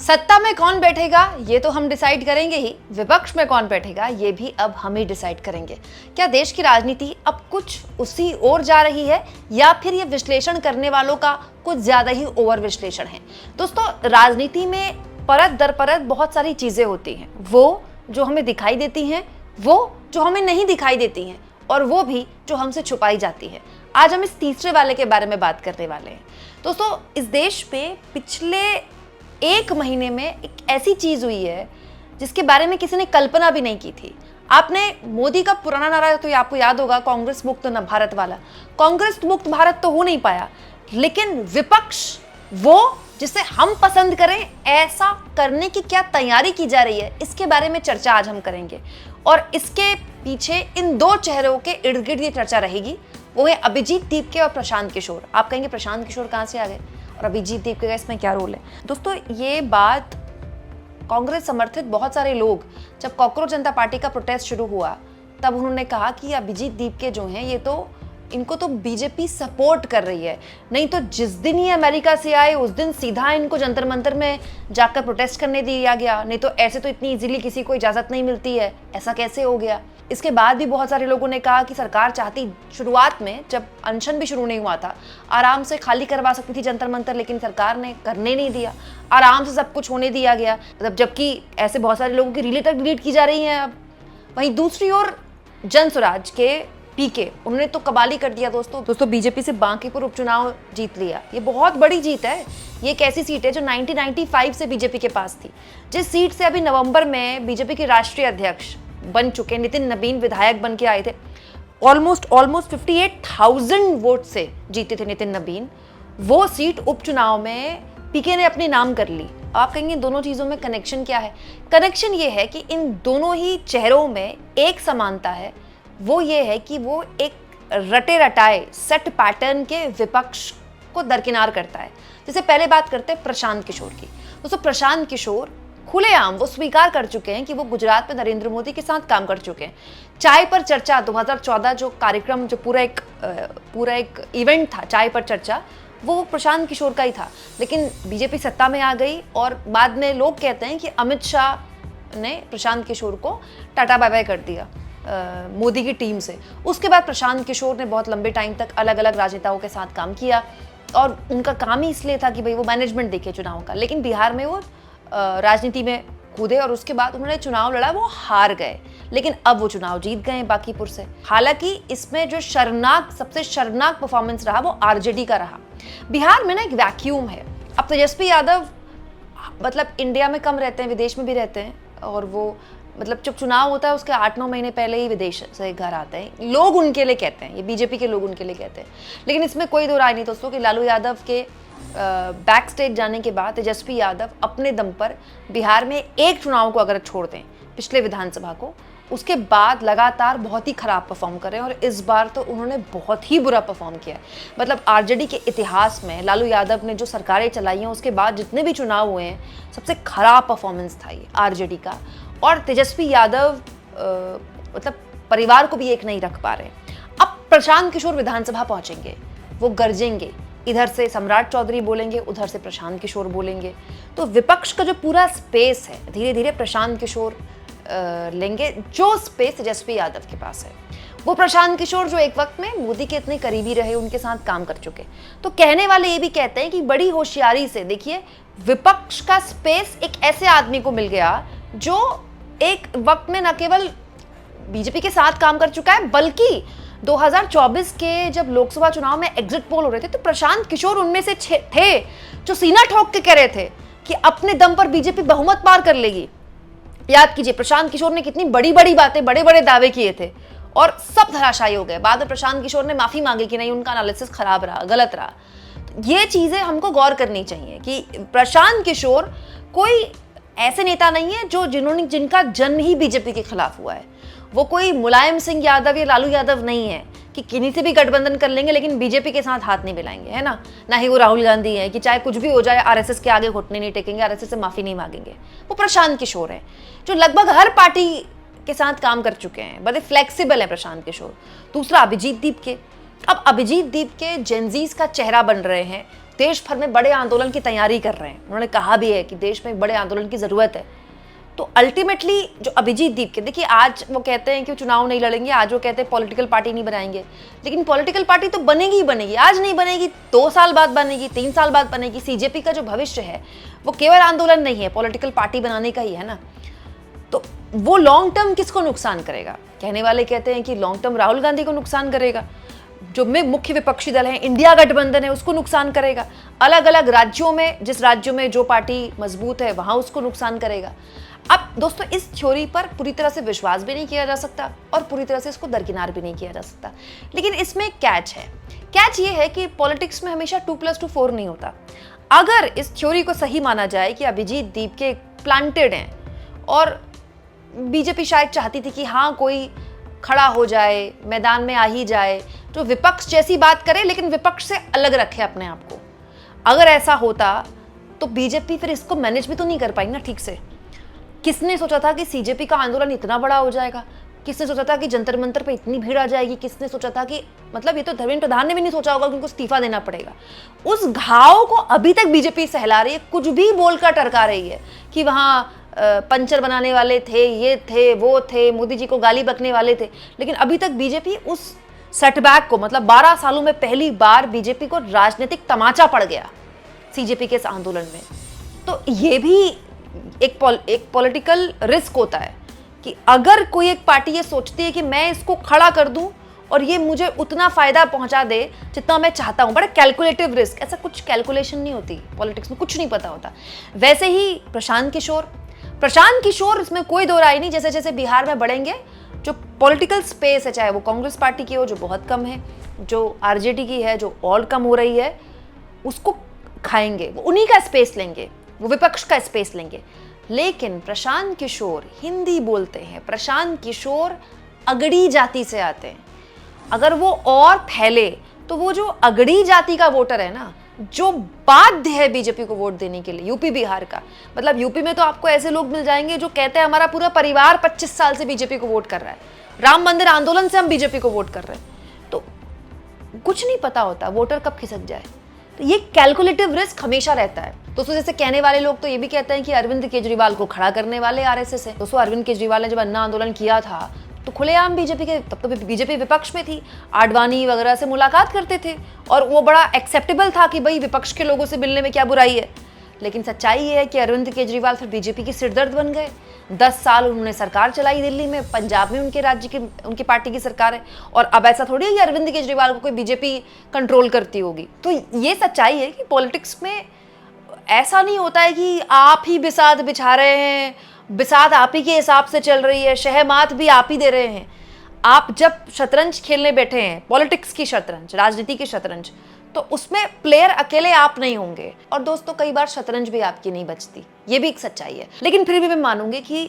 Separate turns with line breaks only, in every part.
सत्ता में कौन बैठेगा ये तो हम डिसाइड करेंगे ही, विपक्ष में कौन बैठेगा ये भी अब हम ही डिसाइड करेंगे। क्या देश की राजनीति अब कुछ उसी ओर जा रही है या फिर ये विश्लेषण करने वालों का कुछ ज्यादा ही ओवर विश्लेषण है? दोस्तों, राजनीति में परत दर परत बहुत सारी चीजें होती हैं, वो जो हमें दिखाई देती हैं, वो जो हमें नहीं दिखाई देती हैं, और वो भी जो हमसे छुपाई जाती है। आज हम इस तीसरे वाले के बारे में बात करने वाले हैं। दोस्तों, इस देश में पिछले 1 महीने में एक ऐसी चीज हुई है जिसके बारे में किसी ने कल्पना भी नहीं की थी। आपने मोदी का पुराना नारा तो आपको याद होगा, कांग्रेस मुक्त न भारत वाला। कांग्रेस मुक्त भारत तो हो नहीं पाया, लेकिन विपक्ष वो जिसे हम पसंद करें ऐसा करने की क्या तैयारी की जा रही है, इसके बारे में चर्चा आज हम करेंगे। और इसके पीछे इन दो चेहरों के इर्द गिर्द ये चर्चा रहेगी, वो है अभिजीत दीपके और प्रशांत किशोर। आप कहेंगे प्रशांत किशोर कहाँ से आ गए और अभिजीत दीपके का इसमें क्या रोल है? दोस्तों, ये बात कांग्रेस समर्थित बहुत सारे लोग, जब कॉकरोच जनता पार्टी का प्रोटेस्ट शुरू हुआ तब उन्होंने कहा कि अभिजीत दीपके जो हैं ये तो इनको तो बीजेपी सपोर्ट कर रही है, नहीं तो जिस दिन ये अमेरिका से आए उस दिन सीधा इनको जंतर मंतर में जाकर प्रोटेस्ट करने दिया गया, नहीं तो ऐसे तो इतनी इजीली किसी को इजाजत नहीं मिलती है, ऐसा कैसे हो गया? इसके बाद भी बहुत सारे लोगों ने कहा कि सरकार चाहती, शुरुआत में जब अनशन भी शुरू नहीं हुआ था, आराम से खाली करवा सकती थी जंतर मंतर, लेकिन सरकार ने करने नहीं दिया, आराम से सब कुछ होने दिया गया। मतलब जबकि ऐसे बहुत सारे लोगों की रीलें तक डिलीट की जा रही हैं अब। वहीं दूसरी ओर जनसुराज के पीके, उन्होंने तो कबाली कर दिया। दोस्तों बीजेपी से बांकीपुर उपचुनाव जीत लिया, ये बहुत बड़ी जीत है। ये एक ऐसी सीट है जो 1995 से बीजेपी के पास थी, जिस सीट से अभी नवंबर में बीजेपी के राष्ट्रीय अध्यक्ष बन चुके नितिन नबीन विधायक बन के आए थे। ऑलमोस्ट 58,000 वोट से जीते थे नितिन नबीन। वो सीट उपचुनाव में पीके ने अपने नाम कर ली। आप कहेंगे दोनों चीजों में कनेक्शन क्या है? कनेक्शन ये है कि इन दोनों ही चेहरों में एक समानता है, वो ये है कि वो एक रटे रटाए सेट पैटर्न के विपक्ष को दरकिनार करता है। जैसे पहले बात करते हैं प्रशांत किशोर की। दोस्तों, प्रशांत किशोर खुलेआम वो स्वीकार कर चुके हैं कि वो गुजरात में नरेंद्र मोदी के साथ काम कर चुके हैं। चाय पर चर्चा 2014 जो कार्यक्रम, जो पूरा एक इवेंट था, चाय पर चर्चा, वो प्रशांत किशोर का ही था। लेकिन बीजेपी सत्ता में आ गई और बाद में लोग कहते हैं कि अमित शाह ने प्रशांत किशोर को टाटा बाय बाय कर दिया मोदी की टीम से। उसके बाद प्रशांत किशोर ने बहुत लंबे टाइम तक अलग अलग राजनेताओं के साथ काम किया और उनका काम ही इसलिए था कि भाई वो मैनेजमेंट देखे चुनाव का। लेकिन बिहार में वो राजनीति में कूदे और उसके बाद उन्होंने चुनाव लड़ा, वो हार गए, लेकिन अब वो चुनाव जीत गए बांकीपुर से। हालांकि इसमें जो सबसे शर्मनाक परफॉर्मेंस रहा वो आरजेडी का रहा। बिहार में ना एक वैक्यूम है। अब तेजस्वी यादव मतलब इंडिया में कम रहते हैं, विदेश में भी रहते हैं, और वो मतलब जब चुनाव होता है उसके 8-9 महीने पहले ही विदेश से घर आते हैं। लोग उनके लिए कहते हैं, ये बीजेपी के लोग उनके लिए कहते हैं। लेकिन इसमें कोई दो राय नहीं दोस्तों कि लालू यादव के बैक स्टेज जाने के बाद तेजस्वी यादव अपने दम पर बिहार में एक चुनाव को अगर छोड़ दें, पिछले विधानसभा को, उसके बाद लगातार बहुत ही खराब परफॉर्म कर रहे हैं। और इस बार तो उन्होंने बहुत ही बुरा परफॉर्म किया है। मतलब आरजेडी के इतिहास में लालू यादव ने जो सरकारें चलाई हैं उसके बाद जितने भी चुनाव हुए हैं, सबसे खराब परफॉर्मेंस था ये आरजेडी का। और तेजस्वी यादव मतलब परिवार को भी एक नहीं रख पा रहे। अब प्रशांत किशोर विधानसभा पहुंचेंगे, वो गरजेंगे, इधर से सम्राट चौधरी बोलेंगे, उधर से प्रशांत किशोर बोलेंगे, तो विपक्ष का जो पूरा स्पेस है धीरे धीरे प्रशांत किशोर लेंगे, जो स्पेस तेजस्वी यादव के पास है। वो प्रशांत किशोर जो एक वक्त में मोदी के इतने करीबी रहे, उनके साथ काम कर चुके। तो कहने वाले ये भी कहते हैं कि बड़ी होशियारी से देखिए, विपक्ष का स्पेस एक ऐसे आदमी को मिल गया जो एक वक्त में न केवल बीजेपी के साथ काम कर चुका है, बल्कि 2024 के जब लोकसभा चुनाव में एग्जिट पोल हो रहे थे तो प्रशांत किशोर उनमें से थे जो सीना ठोक के कह रहे थे कि अपने दम पर बीजेपी बहुमत पार कर लेगी। याद कीजिए, प्रशांत किशोर ने कितनी बड़ी बड़ी बातें, बड़े बड़े दावे किए थे और सब धराशायी हो गए। बाद में प्रशांत किशोर ने माफी मांगी कि नहीं, उनका एनालिसिस खराब रहा, गलत रहा। ये चीजें हमको गौर करनी चाहिए कि प्रशांत किशोर कोई ऐसे नेता नहीं है जिनका जन्म ही बीजेपी के खिलाफ हुआ है। वो कोई मुलायम सिंह यादव या लालू यादव नहीं है कि किन्हीं से भी गठबंधन कर लेंगे लेकिन बीजेपी के साथ हाथ नहीं मिलाएंगे, है ना। ना ही वो राहुल गांधी है कि चाहे कुछ भी हो जाए आरएसएस के आगे घुटने नहीं टेकेंगे, आरएसएस से माफी नहीं मांगेंगे। वो प्रशांत किशोर है जो लगभग हर पार्टी के साथ काम कर चुके हैं, बड़े फ्लेक्सिबल है प्रशांत किशोर। दूसरा अभिजीत दीपके। अब अभिजीत दीपके जेनजीज का चेहरा बन रहे हैं। देश भर में बड़े आंदोलन की तैयारी कर रहे हैं। उन्होंने कहा भी है कि देश में बड़े आंदोलन की ज़रूरत है। तो अल्टीमेटली जो अभिजीत दीप के, देखिए आज वो कहते हैं कि चुनाव नहीं लड़ेंगे, आज वो कहते हैं पॉलिटिकल पार्टी नहीं बनाएंगे, लेकिन पॉलिटिकल पार्टी तो बनेगी ही बनेगी। आज नहीं बनेगी, 2 साल बाद बनेगी, 3 साल बाद बनेगी। सीजेपी का जो भविष्य है वो केवल आंदोलन नहीं है, पॉलिटिकल पार्टी बनाने का ही है ना। तो वो लॉन्ग टर्म किसको नुकसान करेगा? कहने वाले कहते हैं कि लॉन्ग टर्म राहुल गांधी को नुकसान करेगा, जो में मुख्य विपक्षी दल है, इंडिया गठबंधन है, उसको नुकसान करेगा। अलग अलग राज्यों में, जिस राज्यों में जो पार्टी मजबूत है वहां उसको नुकसान करेगा। अब दोस्तों इस थ्योरी पर पूरी तरह से विश्वास भी नहीं किया जा सकता और पूरी तरह से इसको दरकिनार भी नहीं किया जा सकता, लेकिन इसमें एक कैच है। कैच ये है कि पॉलिटिक्स में हमेशा 2+2 4 नहीं होता। अगर इस थ्योरी को सही माना जाए कि अभिजीत दीप के प्लांटेड हैं और बीजेपी शायद चाहती थी कि हाँ कोई खड़ा हो जाए, मैदान में आ ही जाए, जो विपक्ष जैसी बात करे लेकिन विपक्ष से अलग रखे अपने आप को, अगर ऐसा होता तो बीजेपी फिर इसको मैनेज भी तो नहीं कर पाई ना ठीक से। किसने सोचा था कि सीजेपी का आंदोलन इतना बड़ा हो जाएगा? किसने सोचा था कि जंतर मंतर पे इतनी भीड़ आ जाएगी? किसने सोचा था कि, मतलब ये तो धर्मेंद्र प्रधान ने भी नहीं सोचा होगा कि उनको इस्तीफा देना पड़ेगा। उस घाव को अभी तक बीजेपी सहला रही है, कुछ भी बोलकर टरका रही है कि वहाँ पंचर बनाने वाले थे, ये थे, वो थे, मोदी जी को गाली बकने वाले थे, लेकिन अभी तक बीजेपी उस सेटबैक को, मतलब 12 सालों में पहली बार बीजेपी को राजनीतिक तमाचा पड़ गया सीजेपी के इस आंदोलन में। तो ये भी एक पॉलिटिकल रिस्क होता है कि अगर कोई एक पार्टी ये सोचती है कि मैं इसको खड़ा कर दूं और ये मुझे उतना फायदा पहुंचा दे जितना मैं चाहता हूं, बड़ा कैलकुलेटिव रिस्क। ऐसा कुछ कैलकुलेशन नहीं होती पॉलिटिक्स में, कुछ नहीं पता होता। वैसे ही प्रशांत किशोर इसमें कोई दो राय नहीं। जैसे जैसे बिहार में बढ़ेंगे, जो पॉलिटिकल स्पेस है, चाहे वो कांग्रेस पार्टी की हो जो बहुत कम है, जो आरजेडी की है जो और कम हो रही है, उसको खाएंगे, वो उन्हीं का स्पेस लेंगे, वो विपक्ष का स्पेस लेंगे। लेकिन प्रशांत किशोर हिंदी बोलते हैं, प्रशांत किशोर अगड़ी जाति से आते हैं। अगर वो और फैले तो वो जो अगड़ी जाति का वोटर है ना, जो बाध्य है बीजेपी को वोट देने के लिए, यूपी बिहार का, मतलब यूपी में तो आपको ऐसे लोग मिल जाएंगे जो कहते हैं हमारा पूरा परिवार 25 साल से बीजेपी को वोट कर रहा है, राम मंदिर आंदोलन से हम बीजेपी को वोट कर रहे हैं। तो कुछ नहीं पता होता वोटर कब खिसक जाए। तो ये कैलकुलेटिव रिस्क हमेशा रहता है दोस्तों। जैसे कहने वाले लोग तो ये भी कहते हैं कि अरविंद केजरीवाल को खड़ा करने वाले आरएसएस है। दोस्तों अरविंद केजरीवाल ने जब अन्ना आंदोलन किया था तो खुलेआम बीजेपी के, तब तो बीजेपी विपक्ष में थी, आडवाणी वगैरह से मुलाकात करते थे और वो बड़ा एक्सेप्टेबल था कि भाई विपक्ष के लोगों से मिलने में क्या बुराई है। लेकिन सच्चाई ये है कि अरविंद केजरीवाल फिर बीजेपी की सिरदर्द बन गए। 10 साल उन्होंने सरकार चलाई दिल्ली में, पंजाब में उनके राज्य की, उनकी पार्टी की सरकार है, और अब ऐसा थोड़ी है कि अरविंद केजरीवाल को कोई बीजेपी कंट्रोल करती होगी। तो ये सच्चाई है कि पॉलिटिक्स में ऐसा नहीं होता है कि आप ही बिसात बिछा रहे हैं, बिसात आप ही के हिसाब से चल रही है, शहमात भी आप ही दे रहे हैं। आप जब शतरंज खेलने बैठे हैं, पॉलिटिक्स की शतरंज, राजनीति की शतरंज, तो उसमें प्लेयर अकेले आप नहीं होंगे। और दोस्तों कई बार शतरंज भी आपकी नहीं बचती, ये भी एक सच्चाई है। लेकिन फिर भी मैं मानूंगी कि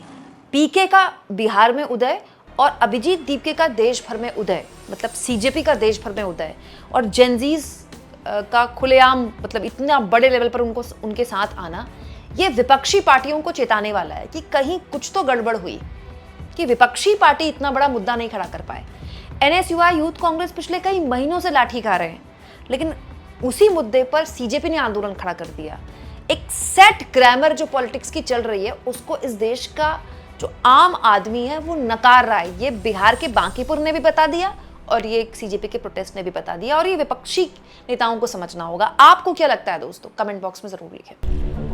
पीके का बिहार में उदय और अभिजीत दीपके का देश भर में उदय, मतलब सीजेपी का देश भर में उदय, और जेनजीज का खुलेआम, मतलब इतना बड़े लेवल पर उनके साथ आना, ये विपक्षी पार्टियों को चेताने वाला है कि कहीं कुछ तो गड़बड़ हुई, कि विपक्षी पार्टी इतना बड़ा मुद्दा नहीं खड़ा कर पाए। एनएसयूआई यूथ कांग्रेस पिछले कई महीनों से लाठी खा रहे हैं, लेकिन उसी मुद्दे पर सीजेपी ने आंदोलन खड़ा कर दिया। एक सेट ग्रामर जो पॉलिटिक्स की चल रही है उसको इस देश का जो आम आदमी है वो नकार रहा है। ये बिहार के बांकीपुर ने भी बता दिया और ये सीजेपी के प्रोटेस्ट ने भी बता दिया, और ये विपक्षी नेताओं को समझना होगा। आपको क्या लगता है दोस्तों? कमेंट बॉक्स में जरूर लिखें।